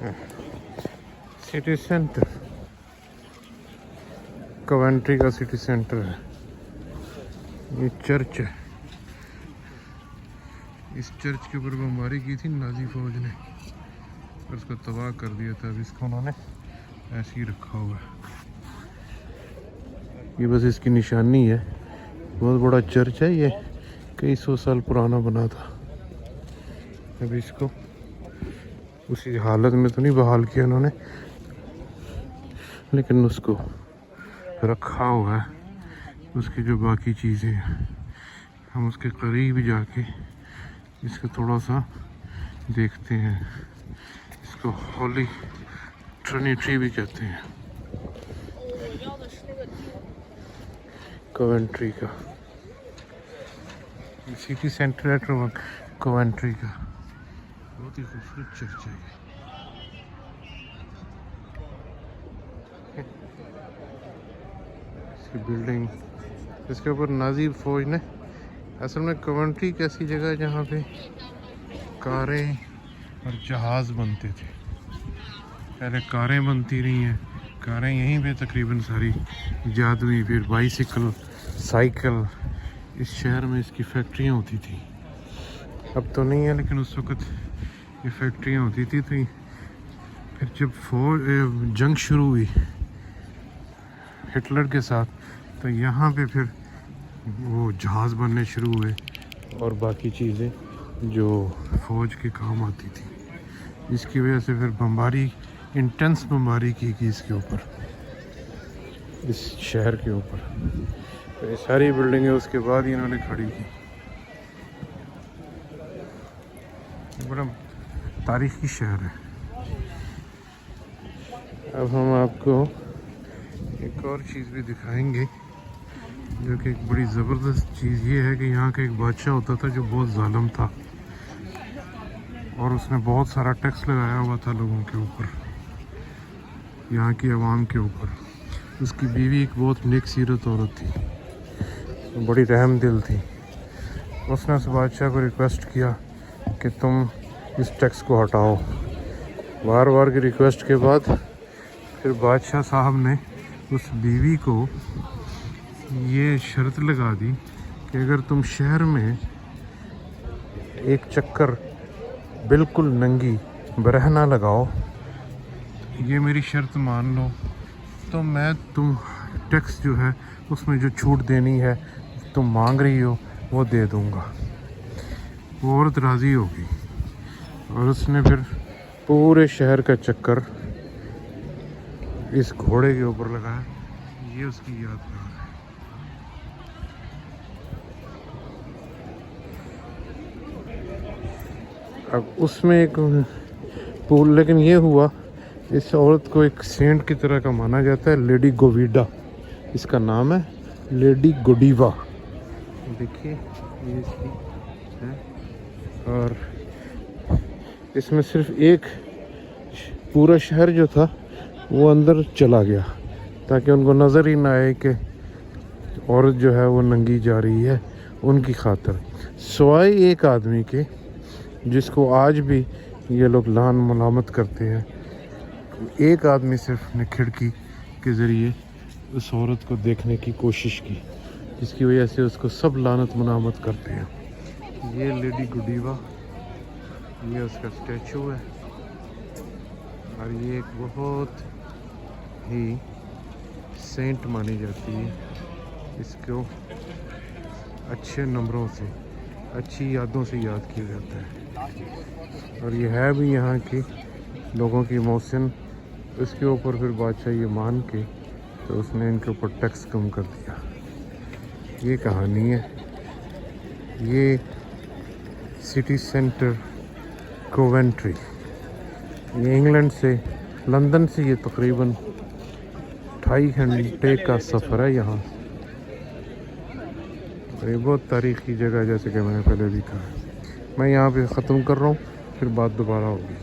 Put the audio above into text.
City centre Coventry کا city centre ہے. یہ چرچ ہے. اس چرچ کے اوپر بمباری کی تھی نازی فوج نے اور اس کو تباہ کر دیا تھا. اب اس کو انہوں نے ایسے ہی رکھا ہوا ہے. یہ بس اس کی نشانی ہے. بہت بڑا چرچ ہے. یہ کئی سو سال پرانا بنا تھا. اب اس کو اسی حالت میں تو نہیں بحال کیا انہوں نے, لیکن اس کو رکھا ہوا ہے. اس کی جو باقی چیزیں ہیں, ہم اس کے قریب جا کے اس کو تھوڑا سا دیکھتے ہیں. اس کو ہولی ٹرینیٹی بھی کہتے ہیں, کوونٹری کا سٹی سینٹر ہے کوونٹری کا. بہت ہی خوبصورت چرچ ہے یہ. اس کی بلڈنگ, اس کے اوپر نازی فوج نے, اصل میں کوونٹری ایک ایسی جگہ ہے جہاں پہ کاریں اور جہاز بنتے تھے. پہلے کاریں بنتی رہی ہیں. کاریں یہیں پہ تقریباً ساری ایجاد ہوئی. پھر بائیسیکل, سائیکل, اس شہر میں اس کی فیکٹریاں ہوتی تھیں. اب تو نہیں ہے, لیکن اس وقت یہ فیکٹریاں ہوتی تھی. تو پھر جب جنگ شروع ہوئی ہٹلر کے ساتھ, تو یہاں پہ پھر وہ جہاز بننے شروع ہوئے اور باقی چیزیں جو فوج کے کام آتی تھی. اس کی وجہ سے پھر بمباری, انٹینس بمباری کی گئی اس کے اوپر, اس شہر کے اوپر. تو یہ ساری بلڈنگیں اس کے بعد ہی انہوں نے کھڑی کی. بڑا تاریخی شہر ہے. اب ہم آپ کو ایک اور چیز بھی دکھائیں گے, جو کہ ایک بڑی زبردست چیز یہ ہے کہ یہاں کا ایک بادشاہ ہوتا تھا جو بہت ظالم تھا, اور اس نے بہت سارا ٹیکس لگایا ہوا تھا لوگوں کے اوپر, یہاں کی عوام کے اوپر. اس کی بیوی ایک بہت نیک سیرت عورت تھی, بڑی رحم دل تھی. اس نے اس بادشاہ کو ریکویسٹ کیا کہ تم اس ٹیکس کو ہٹاؤ. بار بار کی ریکویسٹ کے بعد پھر بادشاہ صاحب نے اس بیوی کو یہ شرط لگا دی کہ اگر تم شہر میں ایک چکر بالکل ننگی برہنہ لگاؤ, یہ میری شرط مان لو, تو میں تم ٹیکس جو ہے اس میں جو چھوٹ دینی ہے تم مانگ رہی ہو وہ دے دوں گا. وہ عورت راضی ہوگی, اور اس نے پھر پورے شہر کا چکر اس گھوڑے کے اوپر لگایا. یہ اس کی یادگار ہے. اب اس میں ایک پول, لیکن یہ ہوا اس عورت کو ایک سینٹ کی طرح کا مانا جاتا ہے. لیڈی گوویڈا اس کا نام ہے, لیڈی گوڈیوا. دیکھیے یہ اس کی ہے, اور اس میں صرف ایک پورا شہر جو تھا وہ اندر چلا گیا تاکہ ان کو نظر ہی نہ آئے کہ عورت جو ہے وہ ننگی جا رہی ہے, ان کی خاطر. سوائے ایک آدمی کے جس کو آج بھی یہ لوگ لعن ملامت کرتے ہیں. ایک آدمی صرف نے کھڑکی کے ذریعے اس عورت کو دیکھنے کی کوشش کی, جس کی وجہ سے اس کو سب لعنت ملامت کرتے ہیں. یہ لیڈی گوڈیوا, یہ اس کا اسٹیچو ہے, اور یہ ایک بہت ہی سینٹ مانی جاتی ہے. اس کو اچھے نمبروں سے, اچھی یادوں سے یاد کیا جاتا ہے, اور یہ ہے بھی یہاں کے لوگوں کی محسن. اس کے اوپر پھر بادشاہ یہ مان کے تو اس نے ان کے اوپر ٹیکس کم کر دیا. یہ کہانی ہے. یہ سٹی سینٹر کوونٹری, یہ انگلینڈ سے, لندن سے یہ تقریباً 2.5 گھنٹے کا سفر ہے یہاں. یہ بہت تاریخی جگہ, جیسے کہ میں نے پہلے بھی کہا. میں یہاں پہ ختم کر رہا ہوں, پھر بات دوبارہ ہوگی.